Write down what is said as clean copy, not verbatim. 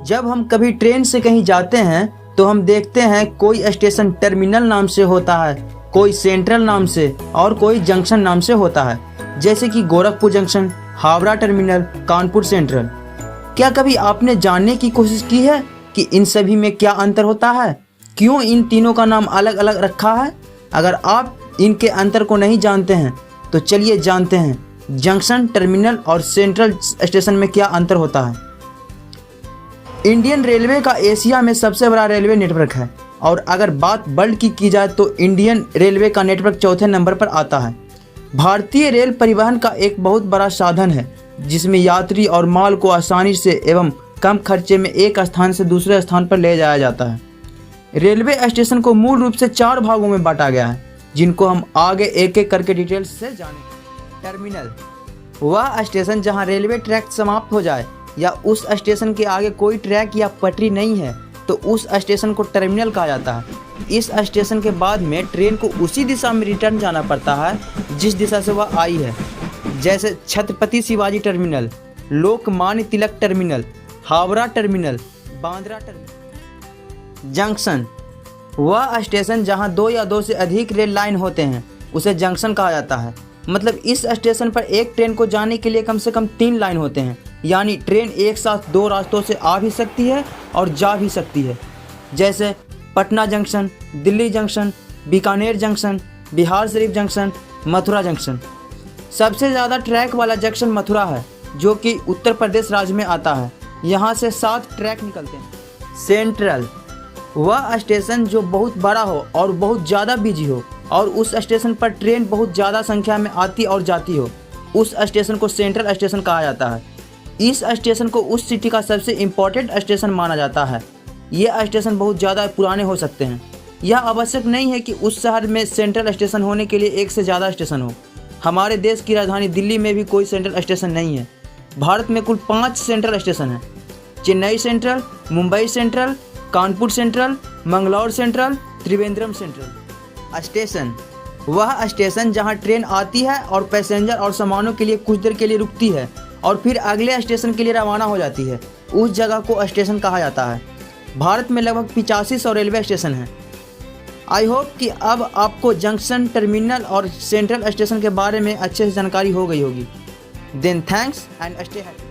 जब हम कभी ट्रेन से कहीं जाते हैं तो हम देखते हैं कोई स्टेशन टर्मिनल नाम से होता है, कोई सेंट्रल नाम से और कोई जंक्शन नाम से होता है, जैसे कि Gorakhpur junction, Howrah terminal, Kanpur central. क्या कभी आपने जानने की कोशिश की है कि इन सभी में क्या अंतर होता है, क्यों इन तीनों का नाम अलग अलग रखा है? अगर आप इनके अंतर को नहीं जानते हैं तो चलिए जानते हैं जंक्शन, टर्मिनल और सेंट्रल स्टेशन में क्या अंतर होता है। इंडियन रेलवे का एशिया में सबसे बड़ा रेलवे नेटवर्क है और अगर बात वर्ल्ड की जाए तो इंडियन रेलवे का नेटवर्क चौथे नंबर पर आता है। भारतीय रेल परिवहन का एक बहुत बड़ा साधन है जिसमें यात्री और माल को आसानी से एवं कम खर्चे में एक स्थान से दूसरे स्थान पर ले जाया जाता है। रेलवे स्टेशन को मूल रूप से 4 भागों में बांटा गया है, जिनको हम आगे एक एक करके डिटेल से जानेंगे। टर्मिनल वह स्टेशन जहां रेलवे ट्रैक समाप्त हो जाए या उस स्टेशन के आगे कोई ट्रैक या पटरी नहीं है तो उस स्टेशन को टर्मिनल कहा जाता है। इस स्टेशन के बाद में ट्रेन को उसी दिशा में रिटर्न जाना पड़ता है जिस दिशा से वह आई है, जैसे Chhatrapati Shivaji terminal, Lokmanya Tilak terminal, Howrah terminal, Bandra terminal. Junction वह स्टेशन जहां 2 या 2 से अधिक रेल लाइन होते हैं उसे जंक्शन कहा जाता है। मतलब इस स्टेशन पर एक ट्रेन को जाने के लिए कम से कम 3 लाइन होते हैं, यानी ट्रेन एक साथ 2 रास्तों से आ भी सकती है और जा भी सकती है, जैसे Patna junction, Delhi junction, Bikaner junction, Bihar Sharif junction, Mathura junction. सबसे ज़्यादा ट्रैक वाला जंक्शन मथुरा है जो कि उत्तर प्रदेश राज्य में आता है। यहाँ से 7 ट्रैक निकलते हैं। सेंट्रल वह स्टेशन जो बहुत बड़ा हो और बहुत ज़्यादा बिजी हो और उस स्टेशन पर ट्रेन बहुत ज़्यादा संख्या में आती और जाती हो, उस स्टेशन को सेंट्रल स्टेशन कहा जाता है। इस स्टेशन को उस सिटी का सबसे इम्पोर्टेंट स्टेशन माना जाता है। ये स्टेशन बहुत ज़्यादा पुराने हो सकते हैं। यह आवश्यक नहीं है कि उस शहर में सेंट्रल स्टेशन होने के लिए एक से ज़्यादा स्टेशन हो। हमारे देश की राजधानी दिल्ली में भी कोई सेंट्रल स्टेशन नहीं है। भारत में कुल 5 सेंट्रल स्टेशन हैं: Chennai central, Mumbai central, Kanpur central, Mangalore central, Trivandrum central. Station वह स्टेशन जहां ट्रेन आती है और पैसेंजर और सामानों के लिए कुछ देर के लिए रुकती है और फिर अगले स्टेशन के लिए रवाना हो जाती है, उस जगह को स्टेशन कहा जाता है। भारत में लगभग 8500 रेलवे स्टेशन हैं। आई होप कि अब आपको जंक्शन, टर्मिनल और सेंट्रल स्टेशन के बारे में अच्छे से जानकारी हो गई होगी। Then thanks and stay happy.